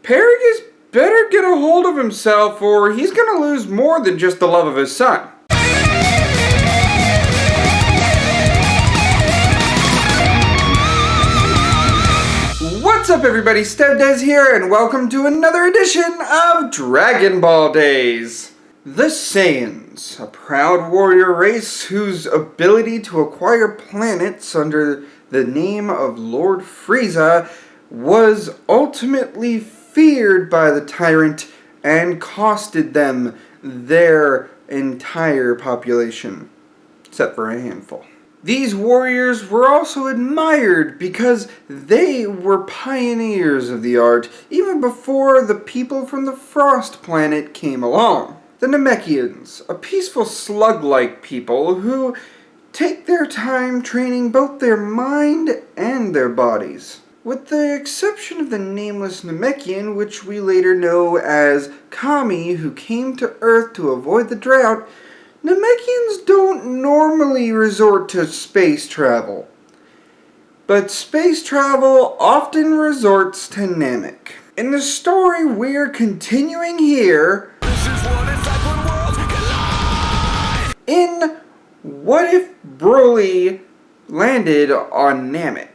Paragus better get a hold of himself or he's gonna lose more than just the love of his son. What's up everybody, StevDeS here and welcome to another edition of Dragon Ball Days. The Saiyans, a proud warrior race whose ability to acquire planets under the name of Lord Frieza was ultimately feared by the tyrant and costed them their entire population, except for a handful. These warriors were also admired because they were pioneers of the art even before the people from the Frost planet came along. The Namekians, a peaceful slug-like people who take their time training both their mind and their bodies. With the exception of the nameless Namekian, which we later know as Kami, who came to Earth to avoid the drought, Namekians don't normally resort to space travel. But space travel often resorts to Namek. In the story we're continuing here, in What If Broly Landed on Namek?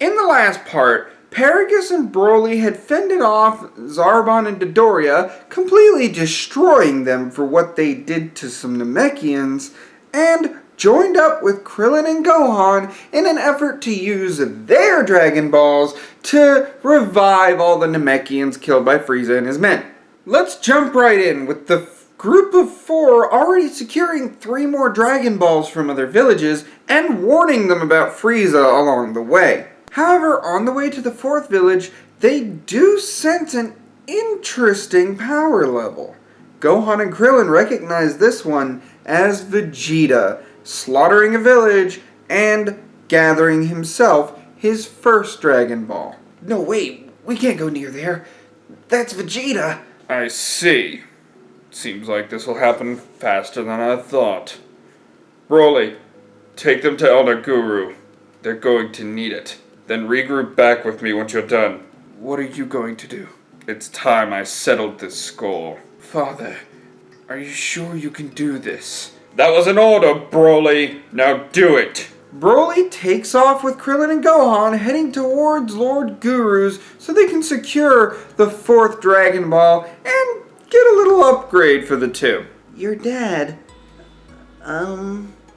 In the last part, Paragus and Broly had fended off Zarbon and Dodoria, completely destroying them for what they did to some Namekians, and joined up with Krillin and Gohan in an effort to use their Dragon Balls to revive all the Namekians killed by Frieza and his men. Let's jump right in with the group of 4 already securing 3 more Dragon Balls from other villages and warning them about Frieza along the way. However, on the way to the 4th village, they do sense an interesting power level. Gohan and Krillin recognize this one as Vegeta, slaughtering a village and gathering himself his first Dragon Ball. No, wait, we can't go near there. That's Vegeta. I see. Seems like this will happen faster than I thought. Broly, take them to Elder Guru. They're going to need it. Then regroup back with me once you're done. What are you going to do? It's time I settled this score. Father, are you sure you can do this? That was an order, Broly. Now do it. Broly takes off with Krillin and Gohan heading towards Lord Guru's so they can secure the 4th Dragon Ball and get a little upgrade for the 2. Your dad,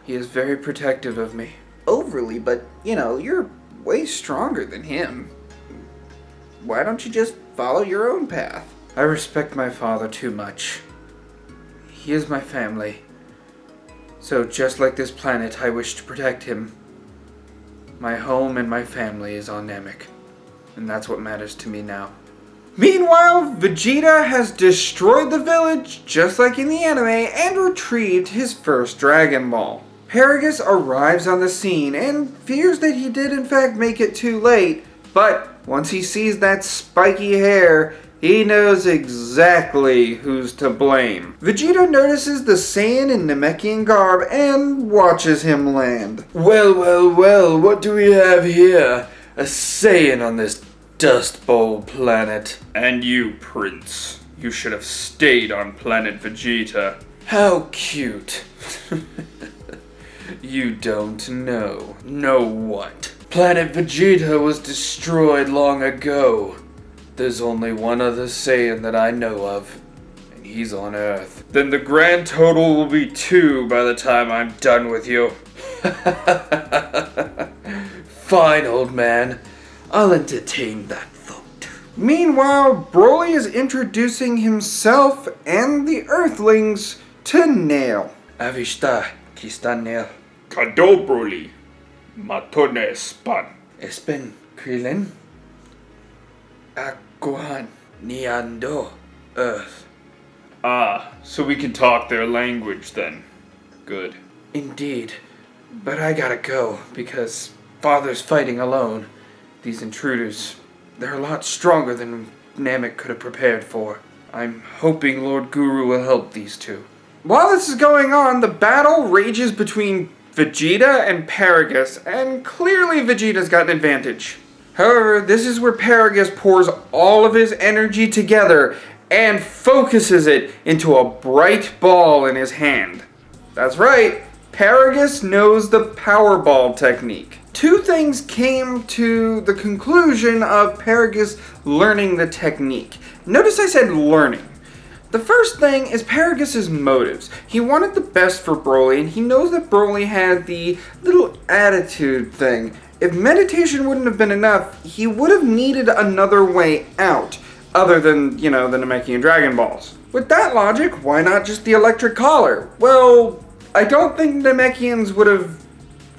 he is very protective of me. Overly, but, you're way stronger than him. Why don't you just follow your own path? I respect my father too much. He is my family. So just like this planet, I wish to protect him. My home and my family is on Namek. And that's what matters to me now. Meanwhile, Vegeta has destroyed the village, just like in the anime, and retrieved his first Dragon Ball. Paragus arrives on the scene and fears that he did in fact make it too late, but once he sees that spiky hair, he knows exactly who's to blame. Vegeta notices the Saiyan in Namekian garb and watches him land. Well, what do we have here? A Saiyan on this Dust Bowl planet. And you, Prince. You should have stayed on planet Vegeta. How cute. You don't know. Know what? Planet Vegeta was destroyed long ago. There's only one other Saiyan that I know of, and he's on Earth. Then the grand total will be 2 by the time I'm done with you. Fine, old man. I'll entertain that thought. Meanwhile, Broly is introducing himself and the Earthlings to Nail. Avishta, aquí está Nail. Kado, Broly. Matone Span. Espen, Krillin. Akuhan, Niando, Earth. Ah, so we can talk their language then. Good. Indeed. But I gotta go, because Father's fighting alone. These intruders, they're a lot stronger than Namek could have prepared for. I'm hoping Lord Guru will help these 2. While this is going on, the battle rages between Vegeta and Paragus, and clearly Vegeta's got an advantage. However, this is where Paragus pours all of his energy together and focuses it into a bright ball in his hand. That's right, Paragus knows the Power Ball technique. Two things came to the conclusion of Paragus learning the technique. Notice I said learning. The first thing is Paragus' motives. He wanted the best for Broly, and he knows that Broly had the little attitude thing. If meditation wouldn't have been enough, he would have needed another way out, other than, the Namekian Dragon Balls. With that logic, why not just the electric collar? Well, I don't think Namekians would have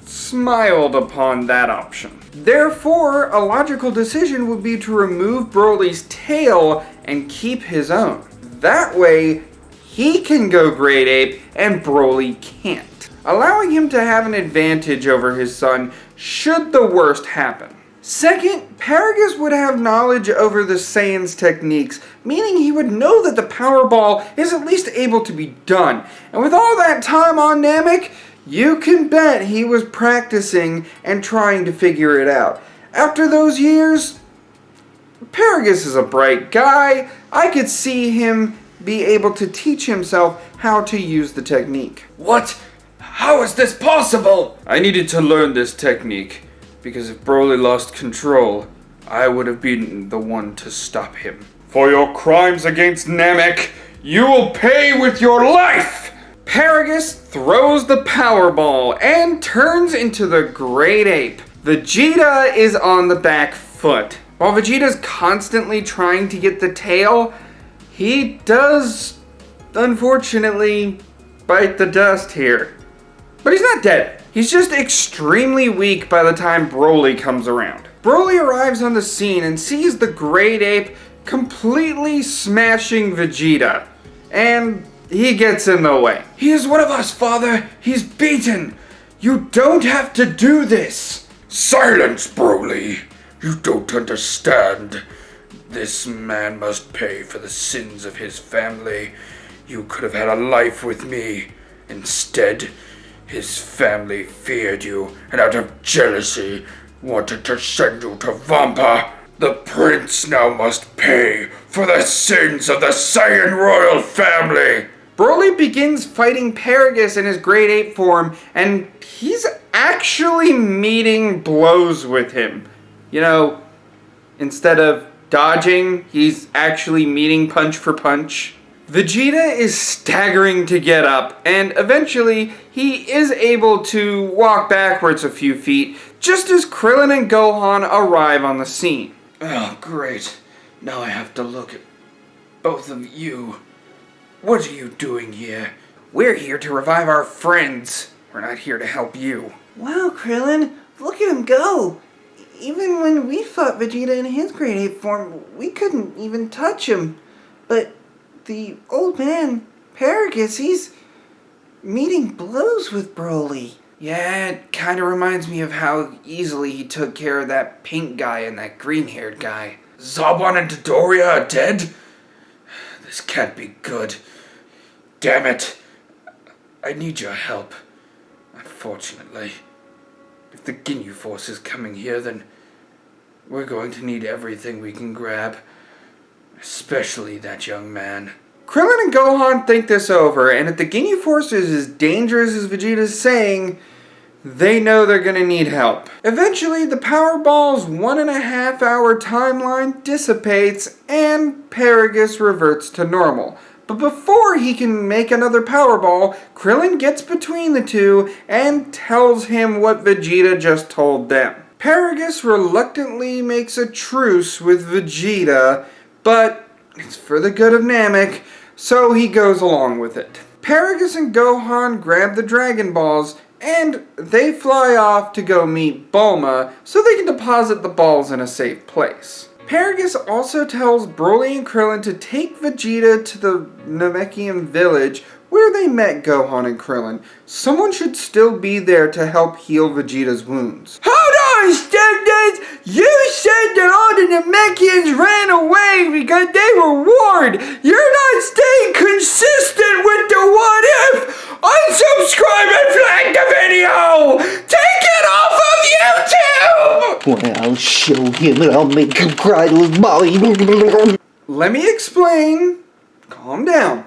smiled upon that option. Therefore, a logical decision would be to remove Broly's tail and keep his own. That way, he can go Great Ape and Broly can't, allowing him to have an advantage over his son should the worst happen. Second, Paragus would have knowledge over the Saiyan's techniques, meaning he would know that the Power Ball is at least able to be done. And with all that time on Namek, you can bet he was practicing and trying to figure it out. After those years, Paragus is a bright guy. I could see him be able to teach himself how to use the technique. What? How is this possible? I needed to learn this technique, because if Broly lost control, I would have been the one to stop him. For your crimes against Namek, you will pay with your life! Paragus throws the Power Ball and turns into the Great Ape. Vegeta is on the back foot. While Vegeta's constantly trying to get the tail, he does, unfortunately, bite the dust here. But he's not dead. He's just extremely weak by the time Broly comes around. Broly arrives on the scene and sees the Great Ape completely smashing Vegeta. And he gets in the way. He is one of us, Father. He's beaten. You don't have to do this. Silence, Broly. You don't understand. This man must pay for the sins of his family. You could have had a life with me. Instead, his family feared you and out of jealousy wanted to send you to Vampa. The prince now must pay for the sins of the Saiyan royal family. Broly begins fighting Paragus in his Great Ape form, and he's actually meeting blows with him. Instead of dodging, he's actually meeting punch for punch. Vegeta is staggering to get up, and eventually he is able to walk backwards a few feet, just as Krillin and Gohan arrive on the scene. Oh, great. Now I have to look at both of you. What are you doing here? We're here to revive our friends. We're not here to help you. Wow, Krillin, look at him go. Even when we fought Vegeta in his Great Ape form, we couldn't even touch him. But the old man, Paragus, he's meeting blows with Broly. Yeah, it kind of reminds me of how easily he took care of that pink guy and that green-haired guy. Zarbon and Dodoria are dead? This can't be good. Damn it. I need your help. Unfortunately, if the Ginyu force is coming here, then we're going to need everything we can grab. Especially that young man. Krillin and Gohan think this over, and if the Ginyu force is as dangerous as Vegeta's saying, they know they're going to need help. Eventually, the Power Ball's 1.5 hour timeline dissipates, and Paragus reverts to normal. But before he can make another Power Ball, Krillin gets between the two and tells him what Vegeta just told them. Paragus reluctantly makes a truce with Vegeta, but it's for the good of Namek, so he goes along with it. Paragus and Gohan grab the Dragon Balls, and they fly off to go meet Bulma so they can deposit the balls in a safe place. Paragus also tells Broly and Krillin to take Vegeta to the Namekian village where they met Gohan and Krillin. Someone should still be there to help heal Vegeta's wounds. Hold on, StevDeS! You said that all the Namekians ran away because they were warned! You're not staying consistent with the what if! Unsubscribe and flag the video! Take it off of YouTube! Well, I'll show him and I'll make him cry to his mommy. Let me explain. Calm down.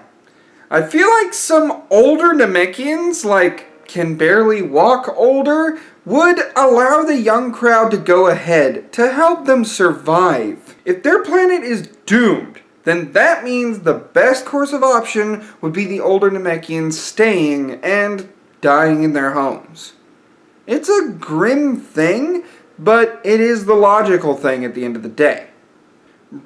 I feel like some older Namekians, like can barely walk older, would allow the young crowd to go ahead to help them survive. If their planet is doomed, then that means the best course of option would be the older Namekians staying and dying in their homes. It's a grim thing, but it is the logical thing at the end of the day.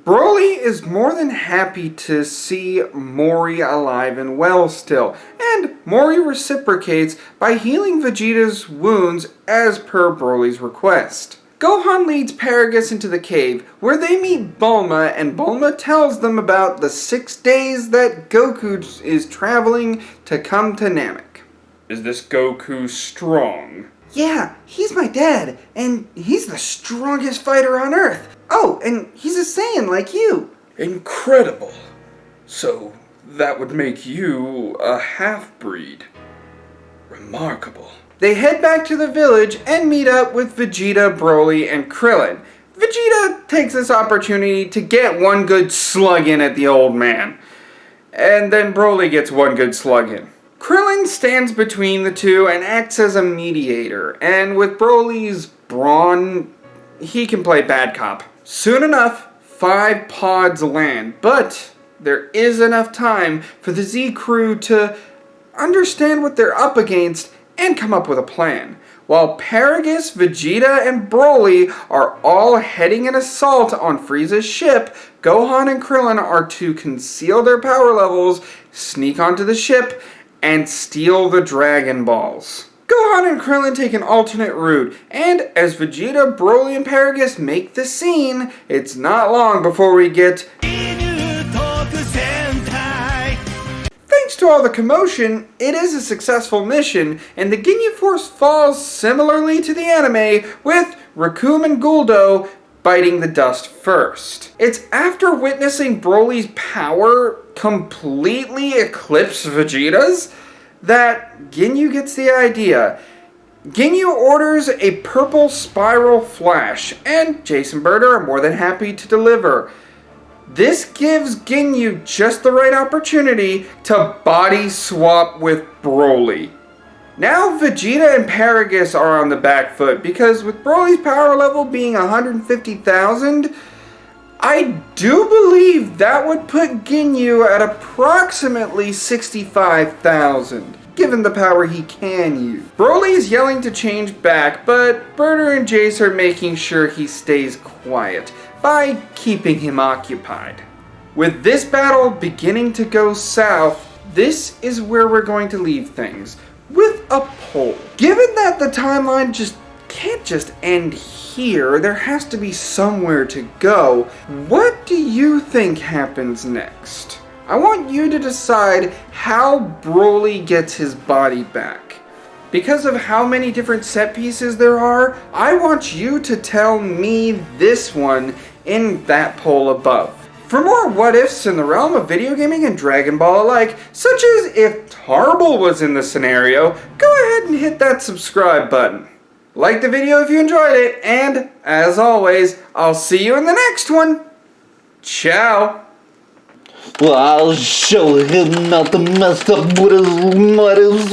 Broly is more than happy to see Mori alive and well still, and Mori reciprocates by healing Vegeta's wounds as per Broly's request. Gohan leads Paragus into the cave, where they meet Bulma, and Bulma tells them about the 6 days that Goku is traveling to come to Namek. Is this Goku strong? Yeah, he's my dad, and he's the strongest fighter on Earth. Oh, and he's a Saiyan like you. Incredible. So that would make you a half-breed. Remarkable. They head back to the village and meet up with Vegeta, Broly, and Krillin. Vegeta takes this opportunity to get one good slug in at the old man. And then Broly gets one good slug in. Krillin stands between the two and acts as a mediator, and with Broly's brawn, he can play bad cop. Soon enough, 5 pods land, but there is enough time for the Z crew to understand what they're up against and come up with a plan. While Paragus, Vegeta, and Broly are all heading an assault on Frieza's ship, Gohan and Krillin are to conceal their power levels, sneak onto the ship, and steal the Dragon Balls. Gohan and Krillin take an alternate route, and as Vegeta, Broly, and Paragus make the scene, it's not long before we get Ginyu Tokusentai. Thanks to all the commotion, it is a successful mission, and the Ginyu Force falls similarly to the anime, with Recoome and Guldo biting the dust first. It's after witnessing Broly's power completely eclipse Vegeta's that Ginyu gets the idea. Ginyu orders a purple spiral flash, and Jason Birder are more than happy to deliver. This gives Ginyu just the right opportunity to body swap with Broly. Now Vegeta and Paragus are on the back foot, because with Broly's power level being 150,000, I do believe that would put Ginyu at approximately 65,000, given the power he can use. Broly is yelling to change back, but Birder and Jace are making sure he stays quiet by keeping him occupied. With this battle beginning to go south, this is where we're going to leave things, with a poll. Given that the timeline can't just end here, there has to be somewhere to go. What do you think happens next? I want you to decide how Broly gets his body back. Because of how many different set pieces there are, I want you to tell me this one in that poll above. For more what-ifs in the realm of video gaming and Dragon Ball alike, such as if Tarble was in the scenario, go ahead and hit that subscribe button. Like the video if you enjoyed it, and as always, I'll see you in the next one. Ciao. Well, I'll show him not to mess up with his motives.